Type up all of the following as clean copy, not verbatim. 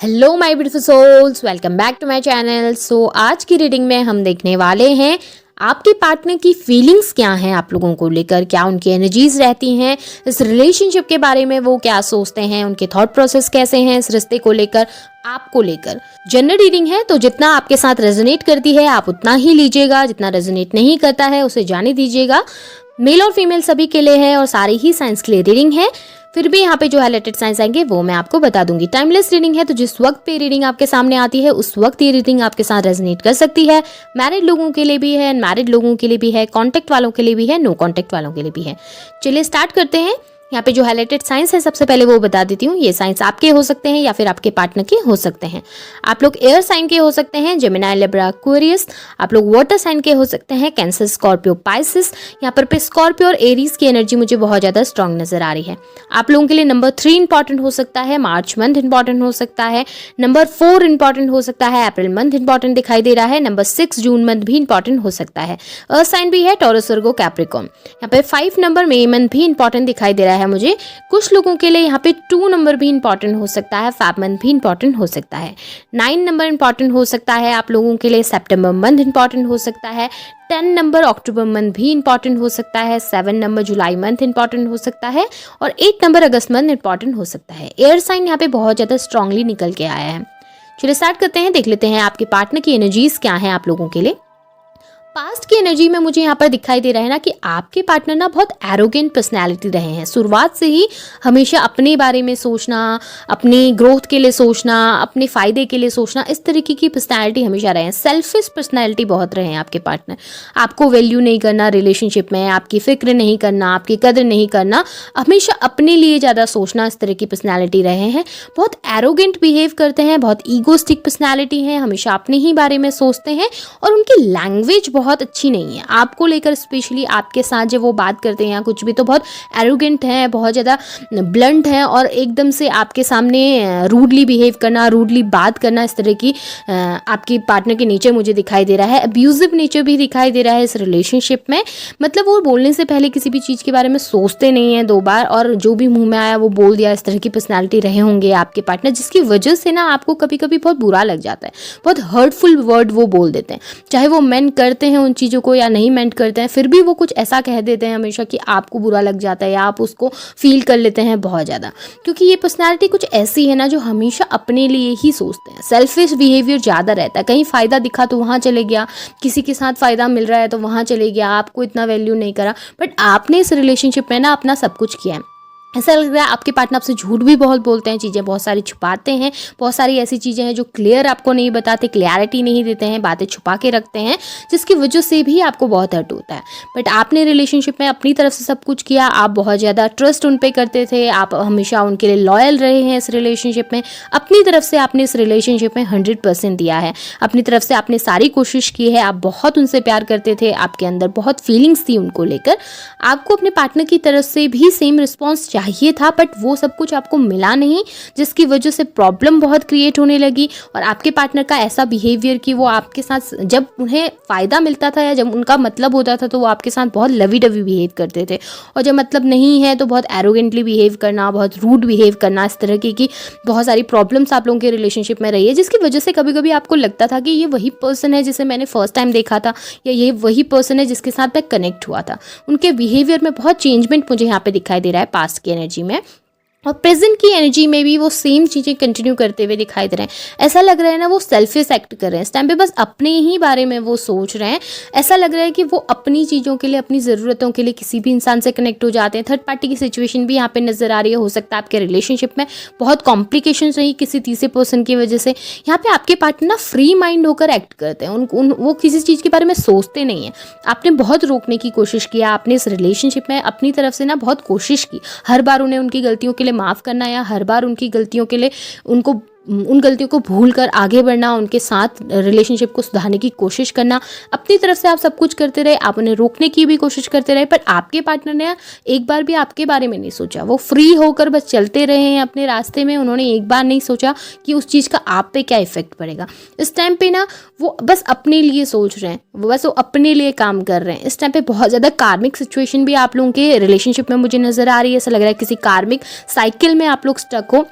Hello my beautiful souls, welcome back to my channel. So आज की reading में हम देखने वाले हैं आपके पार्टनर की फीलिंग्स क्या हैं आप लोगों को लेकर, क्या उनकी एनर्जीज रहती हैं, इस रिलेशनशिप के बारे में वो क्या सोचते हैं, उनके थॉट प्रोसेस कैसे हैं इस रिश्ते को लेकर, आपको लेकर। जनरल रीडिंग है तो जितना आपके साथ रेजोनेट करती है आप उतना ही लीजिएगा, जितना रेजोनेट नहीं करता है उसे जाने दीजिएगा। मेल और फीमेल सभी के लिए है और सारी ही साइंस के लिए रीडिंग है। फिर भी यहाँ पे जो हाइलाइटेड साइंस आएंगे वो मैं आपको बता दूंगी। टाइमलेस रीडिंग है तो जिस वक्त पे रीडिंग आपके सामने आती है उस वक्त ये रीडिंग आपके साथ रेजोनेट कर सकती है। मैरिड लोगों के लिए भी है, अनमैरिड लोगों के लिए भी है, कॉन्टेक्ट वालों के लिए भी है, नो कॉन्टेक्ट वालों के लिए भी है। चलिए स्टार्ट करते हैं। यहाँ पे जो हाइलाइटेड साइंस है सबसे पहले वो बता देती हूँ। ये साइंस आपके हो सकते हैं या फिर आपके पार्टनर के हो सकते हैं। आप लोग एयर साइन के हो सकते हैं, जेमिनी, लिब्रा, एक्वेरियस। आप लोग वाटर साइन के हो सकते हैं, कैंसर, स्कॉर्पियो, पाइसिस। यहाँ पर स्कॉर्पियो और एरीज की एनर्जी मुझे बहुत ज़्यादा स्ट्रांग नजर आ रही है। आप लोगों के लिए नंबर 3 इंपॉर्टेंट हो सकता है, मार्च मंथ इंपॉर्टेंट हो सकता है, नंबर 4 इंपॉर्टेंट हो सकता है, अप्रैल मंथ इंपॉर्टेंट दिखाई दे रहा है, नंबर 6 जून मंथ भी इंपॉर्टेंट हो सकता है। अर्थ साइन भी है, टॉरस, वर्गो, कैप्रिकॉर्न। यहाँ पे 5 नंबर मई मंथ भी इंपॉर्टेंट दिखाई दे रहा है मुझे। कुछ लोगों के लिए यहाँ पे 2 नंबर भी इंपॉर्टेंट हो सकता है, फैब मंथ भी इंपॉर्टेंट हो सकता है, 9 नंबर इंपॉर्टेंट हो सकता है आप लोगों के लिए, सितंबर मंथ इंपॉर्टेंट हो सकता है, 10 नंबर अक्टूबर मंथ भी इंपॉर्टेंट हो सकता है, 7 नंबर जुलाई मंथ इंपॉर्टेंट हो सकता है और 8 नंबर अगस्त मंथ इंपॉर्टेंट हो सकता है। एयर साइन यहाँ पे बहुत ज़्यादा स्ट्रांगली निकल के आया है। चलिए स्टार्ट करते हैं, देख लेते हैं आपके पार्टनर की एनर्जीज क्या है आप लोगों के लिए। पास्ट की एनर्जी में मुझे यहाँ पर दिखाई दे रहा है ना कि आपके पार्टनर ना बहुत एरोगेंट पर्सनैलिटी रहे हैं। शुरुआत से ही हमेशा अपने बारे में सोचना, अपनी ग्रोथ के लिए सोचना, अपने फ़ायदे के लिए सोचना, इस तरीके की पर्सनैलिटी हमेशा रहे हैं। सेल्फिश पर्सनैलिटी बहुत रहे हैं आपके पार्टनर। आपको वैल्यू नहीं करना रिलेशनशिप में, आपकी फिक्र नहीं करना, आपकी कदर नहीं करना, हमेशा अपने लिए ज़्यादा सोचना, इस तरह की पर्सनैलिटी रहे हैं। बहुत एरोगेंट बिहेव करते हैं, बहुत ईगोस्टिक पर्सनैलिटी है, हमेशा अपने ही बारे में सोचते हैं और उनकी लैंग्वेज बहुत अच्छी नहीं है आपको लेकर। स्पेशली आपके साथ जब वो बात करते हैं या कुछ भी तो बहुत एरोगेंट हैं, बहुत ज़्यादा ब्लंट हैं और एकदम से आपके सामने रूडली बिहेव करना, रूडली बात करना, इस तरह की आपकी पार्टनर के नेचर मुझे दिखाई दे रहा है। अब्यूजिव नेचर भी दिखाई दे रहा है इस रिलेशनशिप में। मतलब वो बोलने से पहले किसी भी चीज़ के बारे में सोचते नहीं हैं 2 बार और जो भी मुंह में आया वो बोल दिया, इस तरह की पर्सनैलिटी रहे होंगे आपके पार्टनर, जिसकी वजह से ना आपको कभी कभी बहुत बुरा लग जाता है। बहुत हर्टफुल वर्ड वो बोल देते हैं, चाहे वो मेंट करते हैं उन चीज़ों को या नहीं मेंट करते हैं, फिर भी वो कुछ ऐसा कह देते हैं हमेशा कि आपको बुरा लग जाता है या आप उसको फील कर लेते हैं बहुत ज़्यादा। क्योंकि ये पर्सनैलिटी कुछ ऐसी है ना जो हमेशा अपने लिए ही सोचते हैं। सेल्फिश बिहेवियर ज़्यादा रहता है। कहीं फ़ायदा दिखा तो वहाँ चले गया, किसी के साथ फ़ायदा मिल रहा है तो वहाँ चले गया, आपको इतना वैल्यू नहीं करा। बट आपने इस रिलेशनशिप में ना अपना सब कुछ किया है। ऐसा लग रहा है आपके पार्टनर आपसे झूठ भी बहुत बोलते हैं, चीज़ें बहुत सारी छुपाते हैं, बहुत सारी ऐसी चीज़ें हैं जो क्लियर आपको नहीं बताते, क्लैरिटी नहीं देते हैं, बातें छुपा के रखते हैं, जिसकी वजह से भी आपको बहुत हर्ट होता है। बट आपने रिलेशनशिप में अपनी तरफ से सब कुछ किया, आप बहुत ज़्यादा ट्रस्ट उन पर करते थे, आप हमेशा उनके लिए लॉयल रहे हैं इस रिलेशनशिप में। अपनी तरफ से आपने इस रिलेशनशिप में 100% दिया है, अपनी तरफ से आपने सारी कोशिश की है, आप बहुत उनसे प्यार करते थे, आपके अंदर बहुत फीलिंग्स थी उनको लेकर। आपको अपने पार्टनर की तरफ से भी सेम रिस्पॉन्स चाहिए था बट वो सब कुछ आपको मिला नहीं, जिसकी वजह से प्रॉब्लम बहुत क्रिएट होने लगी। और आपके पार्टनर का ऐसा बिहेवियर कि वो आपके साथ जब उन्हें फ़ायदा मिलता था या जब उनका मतलब होता था तो वो आपके साथ बहुत लवी डवी बिहेव करते थे, और जब मतलब नहीं है तो बहुत एरोगेंटली बिहेव करना, बहुत रूड बिहेव करना, इस तरह की बहुत सारी प्रॉब्लम्स आप लोगों के रिलेशनशिप में रही है, जिसकी वजह से कभी कभी आपको लगता था कि ये वही पर्सन है जिसे मैंने फर्स्ट टाइम देखा था या ये वही पर्सन है जिसके साथ मैं कनेक्ट हुआ था। उनके बिहेवियर में बहुत चेंजमेंट मुझे यहाँ पे दिखाई दे रहा है पास्ट की एनर्जी में। और प्रेजेंट की एनर्जी में भी वो सेम चीज़ें कंटिन्यू करते हुए दिखाई दे रहे हैं। ऐसा लग रहा है ना वो सेल्फिश एक्ट कर रहे हैं इस टाइम पे, बस अपने ही बारे में वो सोच रहे हैं। ऐसा लग रहा है कि वो अपनी चीज़ों के लिए, अपनी ज़रूरतों के लिए किसी भी इंसान से कनेक्ट हो जाते हैं। थर्ड पार्टी की सिचुएशन भी यहाँ पे नज़र आ रही है। हो सकता है आपके रिलेशनशिप में बहुत कॉम्प्लिकेशंस रही किसी तीसरे पर्सन की वजह से। यहाँ पे आपके पार्टनर ना फ्री माइंड होकर एक्ट करते हैं, वो किसी चीज़ के बारे में सोचते नहीं हैं। आपने बहुत रोकने की कोशिश किया, आपने इस रिलेशनशिप में अपनी तरफ से ना बहुत कोशिश की, हर बार उन्हें उनकी गलतियों के लिए माफ़ करना या हर बार उनकी गलतियों के लिए उनको उन गलतियों को भूलकर आगे बढ़ना, उनके साथ रिलेशनशिप को सुधारने की कोशिश करना। अपनी तरफ से आप सब कुछ करते रहे, आप उन्हें रोकने की भी कोशिश करते रहे, पर आपके पार्टनर ने एक बार भी आपके बारे में नहीं सोचा। वो फ्री होकर बस चलते रहे हैं अपने रास्ते में। उन्होंने एक बार नहीं सोचा कि उस चीज़ का आप पे क्या इफेक्ट पड़ेगा। इस टाइम पे ना वो बस अपने लिए सोच रहे हैं, वो अपने लिए काम कर रहे हैं। इस टाइम पे बहुत ज़्यादा कार्मिक सिचुएशन भी आप लोगों के रिलेशनशिप में मुझे नज़र आ रही है। ऐसा लग रहा है किसी कार्मिक साइकिल में आप लोग स्टक हो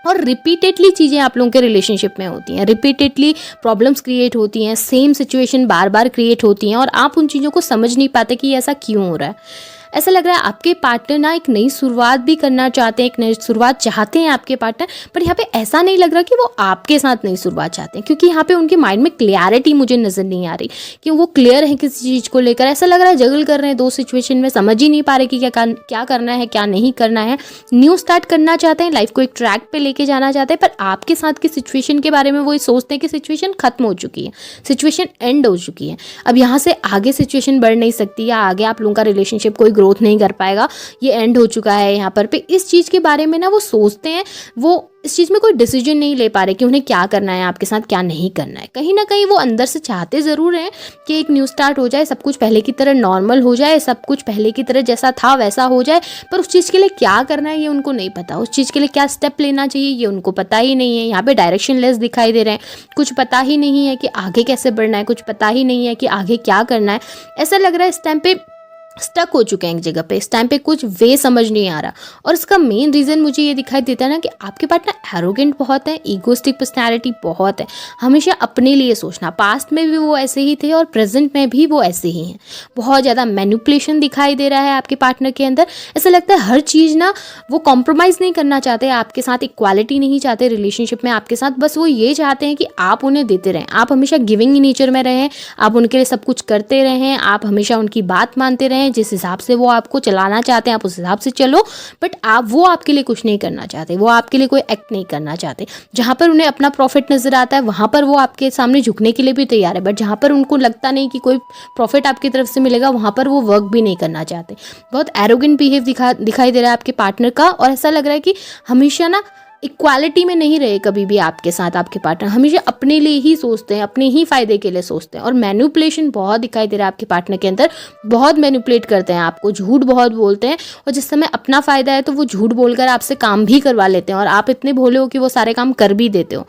और रिपीटेडली चीज़ें आप लोगों के रिलेशनशिप में होती हैं, रिपीटेडली प्रॉब्लम्स क्रिएट होती हैं, सेम सिचुएशन बार बार क्रिएट होती हैं और आप उन चीज़ों को समझ नहीं पाते कि ऐसा क्यों हो रहा है। ऐसा लग रहा है आपके पार्टनर ना एक नई शुरुआत भी करना चाहते हैं, एक नई शुरुआत चाहते हैं आपके पार्टनर, पर यहाँ पे ऐसा नहीं लग रहा कि वो आपके साथ नई शुरुआत चाहते हैं, क्योंकि यहाँ पे उनके माइंड में क्लियरिटी मुझे नज़र नहीं आ रही कि वो क्लियर है किसी चीज़ को लेकर। ऐसा लग रहा है जगल कर रहे हैं दो सिचुएशन में, समझ ही नहीं पा रहे कि क्या करना है क्या नहीं करना है। न्यू स्टार्ट करना चाहते हैं, लाइफ को एक ट्रैक पे लेके जाना चाहते हैं, पर आपके साथ की सिचुएशन के बारे में वो ये सोचते हैं कि सिचुएशन खत्म हो चुकी है, सिचुएशन एंड हो चुकी है, अब यहाँ से आगे सिचुएशन बढ़ नहीं सकती, या आगे आप लोगों का रिलेशनशिप कोई ग्रोथ नहीं कर पाएगा, ये एंड हो चुका है यहाँ पर। इस चीज़ के बारे में ना वो सोचते हैं, वो इस चीज़ में कोई डिसीजन नहीं ले पा रहे कि उन्हें क्या करना है, आपके साथ क्या नहीं करना है। कहीं ना कहीं वो अंदर से चाहते ज़रूर हैं कि एक न्यू स्टार्ट हो जाए, सब कुछ पहले की तरह नॉर्मल हो जाए, सब कुछ पहले की तरह जैसा था वैसा हो जाए, पर उस चीज़ के लिए क्या करना है ये उनको नहीं पता, उस चीज़ के लिए क्या स्टेप लेना चाहिए ये उनको पता ही नहीं है। यहाँ पे डायरेक्शन लेस दिखाई दे रहे हैं, कुछ पता ही नहीं है कि आगे कैसे बढ़ना है, कुछ पता ही नहीं है कि आगे क्या करना है। ऐसा लग रहा है इस टाइम पे स्टक हो चुके हैं एक जगह पे, इस टाइम पे कुछ वे समझ नहीं आ रहा। और इसका मेन रीज़न मुझे ये दिखाई देता है ना कि आपके पार्टनर एरोगेंट बहुत है, ईगोइस्टिक पर्सनैलिटी बहुत है, हमेशा अपने लिए सोचना। पास्ट में भी वो ऐसे ही थे और प्रेजेंट में भी वो ऐसे ही हैं। बहुत ज़्यादा मैनिपुलेशन दिखाई दे रहा है आपके पार्टनर के अंदर। ऐसा लगता है हर चीज़ ना वो कॉम्प्रोमाइज़ नहीं करना चाहते आपके साथ, इक्वालिटी नहीं चाहते रिलेशनशिप में आपके साथ, बस वो ये चाहते हैं कि आप उन्हें देते रहें, आप हमेशा गिविंग नेचर में रहें, आप उनके लिए सब कुछ करते रहें, आप हमेशा उनकी बात मानते रहें, जिस हिसाब से वो आपको चलाना चाहते हैं आप उस हिसाब से चलो, बट वो आपके लिए कुछ नहीं करना चाहते, वो आपके लिए कोई एक्ट नहीं करना चाहते। जहाँ पर उन्हें अपना प्रॉफिट नजर आता है वहाँ पर वो आपके सामने झुकने के लिए भी तैयार है, बट जहाँ पर उनको लगता नहीं कि कोई प्रॉफिट आपकी तरफ से मिलेगा वहाँ पर वो वर्क भी नहीं करना चाहते। बहुत एरोगेंट बिहेव दिखाई दे रहा है आपके पार्टनर का, और ऐसा लग रहा है कि हमेशा ना इक्वालिटी में नहीं रहे कभी भी आपके साथ। आपके पार्टनर हमेशा अपने लिए ही सोचते हैं, अपने ही फायदे के लिए सोचते हैं, और मैनिपुलेशन बहुत दिखाई दे रहा है आपके पार्टनर के अंदर। बहुत मैनिपुलेट करते हैं आपको, झूठ बहुत बोलते हैं, और जिस समय अपना फ़ायदा है तो वो झूठ बोलकर आपसे काम भी करवा लेते हैं, और आप इतने भोले हो कि वो सारे काम कर भी देते हो।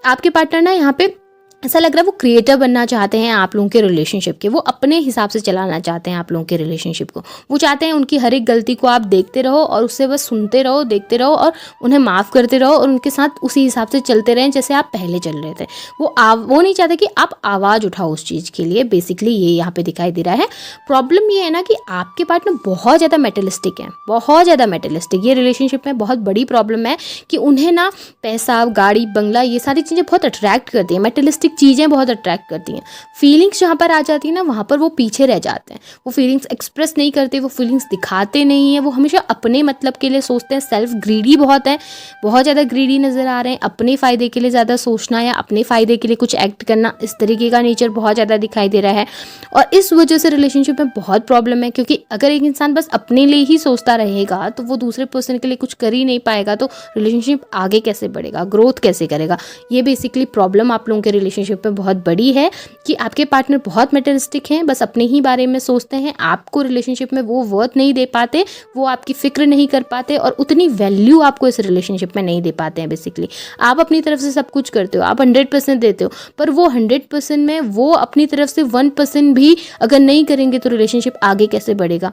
आपके पार्टनर ना यहाँ पे ऐसा लग रहा है वो क्रिएटर बनना चाहते हैं आप लोगों के रिलेशनशिप के, वो अपने हिसाब से चलाना चाहते हैं आप लोगों के रिलेशनशिप को। वो चाहते हैं उनकी हर एक गलती को आप देखते रहो और उससे बस सुनते रहो, देखते रहो और उन्हें माफ़ करते रहो, और उनके साथ उसी हिसाब से चलते रहें जैसे आप पहले चल रहे थे। वो नहीं चाहते कि आप आवाज़ उठाओ उस चीज़ के लिए। बेसिकली ये यहाँ पे दिखाई दे रहा है। प्रॉब्लम ये है ना कि आपके पार्टनर बहुत ज़्यादा मेटलिस्टिक हैं, बहुत ज़्यादा मेटलिस्टिक। ये रिलेशनशिप में बहुत बड़ी प्रॉब्लम है कि उन्हें ना पैसा, गाड़ी, बंगला, ये सारी चीज़ें बहुत अट्रैक्ट करती हैं, मेटलिस्टिक चीज़ें बहुत अट्रैक्ट करती हैं। फीलिंग्स जहाँ पर आ जाती है ना वहाँ पर वो पीछे रह जाते हैं, वो फीलिंग्स एक्सप्रेस नहीं करते, वो फीलिंग्स दिखाते नहीं हैं, वो हमेशा अपने मतलब के लिए सोचते हैं। सेल्फ ग्रीडी बहुत है, बहुत ज़्यादा ग्रीडी नज़र आ रहे हैं, अपने फ़ायदे के लिए ज़्यादा सोचना या अपने फ़ायदे के लिए कुछ एक्ट करना, इस तरीके का नेचर बहुत ज़्यादा दिखाई दे रहा है। और इस वजह से रिलेशनशिप में बहुत प्रॉब्लम है, क्योंकि अगर एक इंसान बस अपने लिए ही सोचता रहेगा तो वो दूसरे पर्सन के लिए कुछ कर ही नहीं पाएगा, तो रिलेशनशिप आगे कैसे बढ़ेगा, ग्रोथ कैसे करेगा। ये बेसिकली प्रॉब्लम आप लोगों के रिलेशनशिप में बहुत बड़ी है कि आपके पार्टनर बहुत मटेरियलिस्टिक हैं, बस अपने ही बारे में सोचते हैं, आपको रिलेशनशिप में वो वर्थ नहीं दे पाते, वो आपकी फिक्र नहीं कर पाते, और उतनी वैल्यू आपको इस रिलेशनशिप में नहीं दे पाते हैं। बेसिकली आप अपनी तरफ से सब कुछ करते हो, आप 100% देते हो, पर वो 100% में वो अपनी तरफ से 1% भी अगर नहीं करेंगे तो रिलेशनशिप आगे कैसे बढ़ेगा।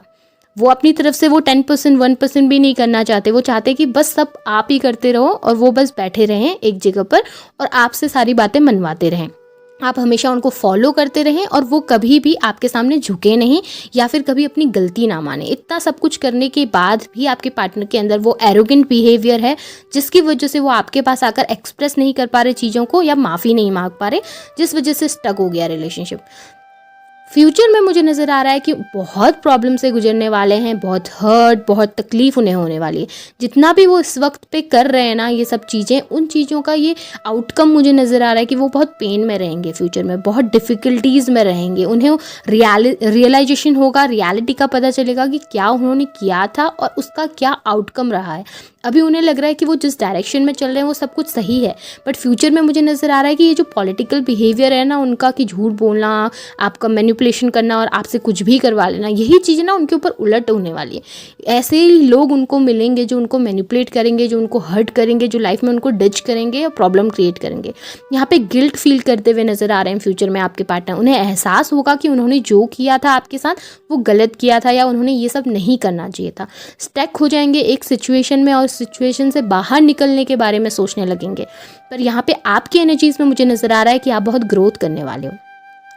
वो अपनी तरफ से वो 10%, 1% भी नहीं करना चाहते, वो चाहते कि बस सब आप ही करते रहो और वो बस बैठे रहें एक जगह पर और आपसे सारी बातें मनवाते रहें। आप हमेशा उनको फॉलो करते रहें और वो कभी भी आपके सामने झुके नहीं या फिर कभी अपनी गलती ना माने। इतना सब कुछ करने के बाद भी आपके पार्टनर के अंदर वो एरोगेंट बिहेवियर है, जिसकी वजह से वो आपके पास आकर एक्सप्रेस नहीं कर पा रहे चीज़ों को या माफ़ी नहीं मांग पा रहे, जिस वजह से स्टक हो गया रिलेशनशिप। फ्यूचर में मुझे नज़र आ रहा है कि बहुत प्रॉब्लम से गुजरने वाले हैं, बहुत हर्ट, बहुत तकलीफ़ उन्हें होने वाली है। जितना भी वो इस वक्त पे कर रहे हैं ना ये सब चीज़ें, उन चीज़ों का ये आउटकम मुझे नज़र आ रहा है कि वो बहुत पेन में रहेंगे, फ्यूचर में बहुत डिफ़िकल्टीज़ में रहेंगे। उन्हें रियलाइजेशन होगा, रियलिटी का पता चलेगा कि क्या उन्होंने किया था और उसका क्या आउटकम रहा है। अभी उन्हें लग रहा है कि वो जिस डायरेक्शन में चल रहे हैं वो सब कुछ सही है, बट फ्यूचर में मुझे नज़र आ रहा है कि ये जो पॉलिटिकल बिहेवियर है ना उनका, कि झूठ बोलना, आपका मैनिपुलेशन करना और आपसे कुछ भी करवा लेना, यही चीज़ें ना उनके ऊपर उलट होने वाली है। ऐसे ही लोग उनको मिलेंगे जो उनको मैनिपुलेट करेंगे, जो उनको हर्ट करेंगे, जो लाइफ में उनको डिच करेंगे और प्रॉब्लम क्रिएट करेंगे। यहाँ पे गिल्ट फील करते हुए नज़र आ रहे हैं फ्यूचर में आपके पार्टनर। उन्हें एहसास होगा कि उन्होंने जो किया था आपके साथ वो गलत किया था या उन्होंने ये सब नहीं करना चाहिए था। स्टक हो जाएंगे एक सिचुएशन में और सिचुएशन से बाहर निकलने के बारे में सोचने लगेंगे। पर यहाँ पे आपकी एनर्जीज में मुझे नज़र आ रहा है कि आप बहुत ग्रोथ करने वाले हो,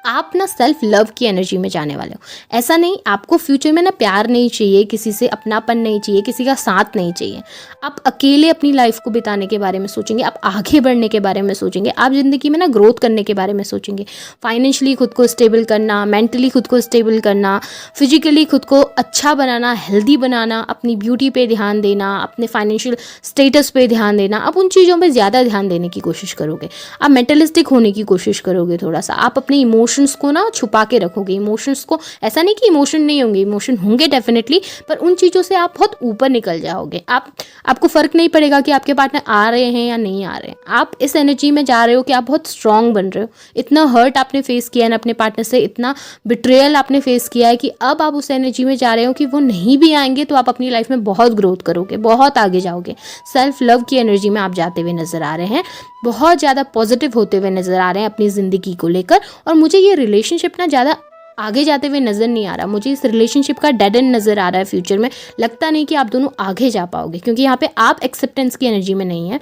आप ना सेल्फ लव की एनर्जी में जाने वाले हो। ऐसा नहीं, आपको फ्यूचर में ना प्यार नहीं चाहिए, किसी से अपनापन नहीं चाहिए, किसी का साथ नहीं चाहिए। आप अकेले अपनी लाइफ को बिताने के बारे में सोचेंगे, आप आगे बढ़ने के बारे में सोचेंगे, आप ज़िंदगी में ना ग्रोथ करने के बारे में सोचेंगे। फाइनेंशियली खुद को स्टेबल करना, मेंटली खुद को स्टेबल करना, फिजिकली खुद को अच्छा बनाना, हेल्दी बनाना, अपनी ब्यूटी पे ध्यान देना, अपने फाइनेंशियल स्टेटस पे ध्यान देना। आप उन चीज़ों पे ज़्यादा ध्यान देने की कोशिश करोगे, आप मेंटलिस्टिक होने की कोशिश करोगे थोड़ा सा। आप अपने इमोशंस को ना छुपा के रखोगे। इमोशंस को, ऐसा नहीं कि इमोशन नहीं होंगे, इमोशन होंगे डेफिनेटली, पर उन चीज़ों से आप बहुत ऊपर निकल जाओगे। आपको फ़र्क नहीं पड़ेगा कि आपके पार्टनर आ रहे हैं या नहीं आ रहे हैं। आप इस एनर्जी में जा रहे हो कि आप बहुत स्ट्रांग बन रहे हो। इतना हर्ट आपने फेस किया है ना अपने पार्टनर से, इतना बिट्रेयल आपने फेस किया है कि अब आप उस एनर्जी में जा रहे हो कि वो नहीं भी आएंगे तो आप अपनी लाइफ में बहुत ग्रोथ करोगे, बहुत आगे जाओगे। सेल्फ लव की एनर्जी में आप जाते हुए नज़र आ रहे हैं, बहुत ज़्यादा पॉजिटिव होते हुए नज़र आ रहे हैं अपनी ज़िंदगी को लेकर। और मुझे ये रिलेशनशिप ना ज़्यादा आगे जाते हुए नज़र नहीं आ रहा, मुझे इस रिलेशनशिप का डेड एंड नज़र आ रहा है फ्यूचर में। लगता नहीं कि आप दोनों आगे जा पाओगे, क्योंकि यहाँ पे आप एक्सेप्टेंस की एनर्जी में नहीं है।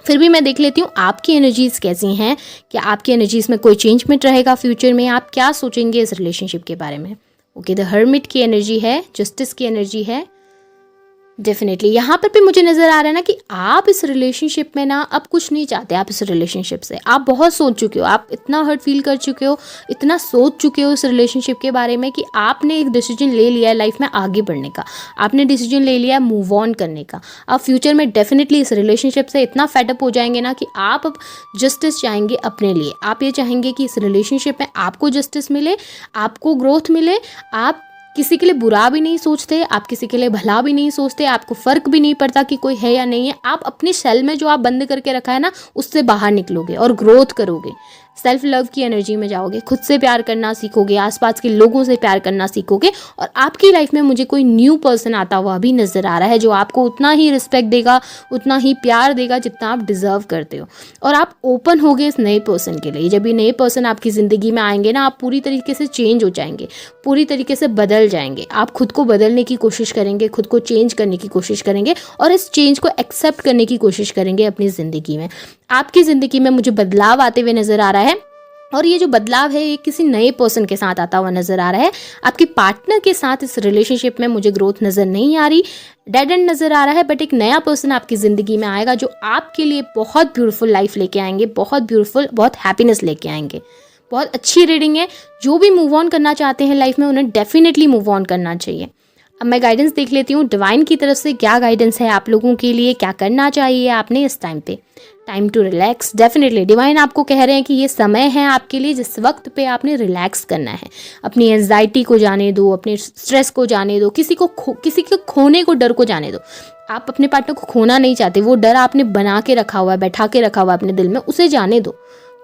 फिर भी मैं देख लेती हूँ आपकी एनर्जीज़ कैसी हैं, क्या आपकी एनर्जीज़ में कोई चेंजमेंट रहेगा फ्यूचर में, आप क्या सोचेंगे इस रिलेशनशिप के बारे में। ओके, द हर्मिट की एनर्जी है, जस्टिस की एनर्जी है। डेफिनेटली यहाँ पर भी मुझे नज़र आ रहा है ना कि आप इस रिलेशनशिप में ना अब कुछ नहीं चाहते। आप इस रिलेशनशिप से आप बहुत सोच चुके हो, आप इतना हर्ट फील कर चुके हो, इतना सोच चुके हो इस रिलेशनशिप के बारे में कि आपने एक डिसीजन ले लिया है लाइफ में आगे बढ़ने का, आपने डिसीजन ले लिया है मूव ऑन करने का। आप फ्यूचर में डेफिनेटली इस रिलेशनशिप से इतना फेडअप हो जाएंगे ना कि आप अब जस्टिस चाहेंगे अपने लिए। आप ये चाहेंगे कि इस रिलेशनशिप में आपको जस्टिस मिले, आपको ग्रोथ मिले। आप किसी के लिए बुरा भी नहीं सोचते, आप किसी के लिए भला भी नहीं सोचते, आपको फ़र्क भी नहीं पड़ता कि कोई है या नहीं है। आप अपनी सेल में जो आप बंद करके रखा है ना, उससे बाहर निकलोगे और ग्रोथ करोगे। सेल्फ लव की एनर्जी में जाओगे, खुद से प्यार करना सीखोगे, आसपास के लोगों से प्यार करना सीखोगे। और आपकी लाइफ में मुझे कोई न्यू पर्सन आता हुआ भी नज़र आ रहा है जो आपको उतना ही रिस्पेक्ट देगा, उतना ही प्यार देगा जितना आप डिज़र्व करते हो। और आप ओपन होगे इस नए पर्सन के लिए। जब ये नए पर्सन आपकी ज़िंदगी में आएंगे ना, आप पूरी तरीके से चेंज हो जाएंगे, पूरी तरीके से बदल जाएंगे। आप खुद को बदलने की कोशिश करेंगे, खुद को चेंज करने की कोशिश करेंगे और इस चेंज को एक्सेप्ट करने की कोशिश करेंगे अपनी ज़िंदगी में। आपकी ज़िंदगी में मुझे बदलाव आते हुए नज़र आ रहा है और ये जो बदलाव है ये किसी नए पर्सन के साथ आता हुआ नज़र आ रहा है। आपके पार्टनर के साथ इस रिलेशनशिप में मुझे ग्रोथ नज़र नहीं आ रही, डेड एंड नज़र आ रहा है। बट एक नया पर्सन आपकी ज़िंदगी में आएगा जो आपके लिए बहुत ब्यूटीफुल लाइफ लेके आएंगे, बहुत ब्यूटीफुल, बहुत हैप्पीनेस लेके आएंगे। बहुत अच्छी रीडिंग है। जो भी मूव ऑन करना चाहते हैं लाइफ में उन्हें डेफिनेटली मूव ऑन करना चाहिए। अब मैं गाइडेंस देख लेती हूँ डिवाइन की तरफ से क्या गाइडेंस है आप लोगों के लिए, क्या करना चाहिए आपने इस टाइम पे। Time to relax. Definitely divine आपको कह रहे हैं कि ये समय है आपके लिए जिस वक्त पे आपने रिलैक्स करना है। अपनी एंजाइटी को जाने दो, अपने स्ट्रेस को जाने दो, किसी के खोने को, डर को जाने दो। आप अपने पार्टनर को खोना नहीं चाहते, वो डर आपने बना के रखा हुआ है, बैठा के रखा हुआ है अपने दिल में, उसे जाने दो,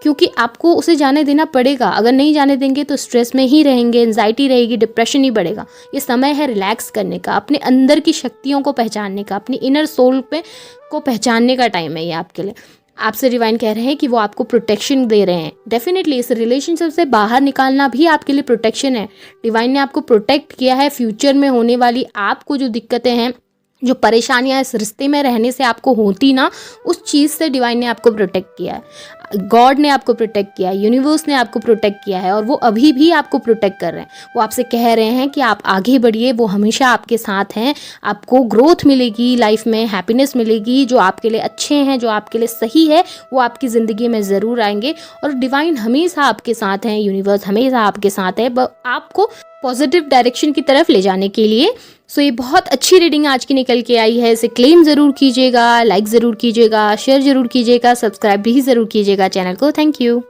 क्योंकि आपको उसे जाने देना पड़ेगा। अगर नहीं जाने देंगे तो स्ट्रेस में ही रहेंगे, एंजाइटी रहेगी, डिप्रेशन ही बढ़ेगा। ये समय है रिलैक्स करने का, अपने अंदर की शक्तियों को पहचानने का, अपनी इनर सोल को पहचानने का टाइम है ये आपके लिए। आपसे डिवाइन कह रहे हैं कि वो आपको प्रोटेक्शन दे रहे हैं। डेफिनेटली इस रिलेशनशिप से बाहर निकालना भी आपके लिए प्रोटेक्शन है। डिवाइन ने आपको प्रोटेक्ट किया है। फ्यूचर में होने वाली आपको जो दिक्कतें हैं, जो परेशानियां इस रिश्ते में रहने से आपको होती ना, उस चीज़ से डिवाइन ने आपको प्रोटेक्ट किया है। गॉड ने आपको प्रोटेक्ट किया है, यूनिवर्स ने आपको प्रोटेक्ट किया है और वो अभी भी आपको प्रोटेक्ट कर रहे हैं। वो आपसे कह रहे हैं कि आप आगे बढ़िए, वो हमेशा आपके साथ हैं। आपको ग्रोथ मिलेगी लाइफ में, हैप्पीनेस मिलेगी। जो आपके लिए अच्छे हैं, जो आपके लिए सही है, वो आपकी ज़िंदगी में ज़रूर आएंगे। और डिवाइन हमेशा आपके साथ हैं, यूनिवर्स हमेशा आपके साथ है, आपको पॉजिटिव डायरेक्शन की तरफ ले जाने के लिए। सो ये बहुत अच्छी रीडिंग आज की निकल के आई है। इसे क्लेम ज़रूर कीजिएगा, लाइक ज़रूर कीजिएगा, शेयर ज़रूर कीजिएगा, सब्सक्राइब भी ज़रूर कीजिएगा चैनल को। Thank you.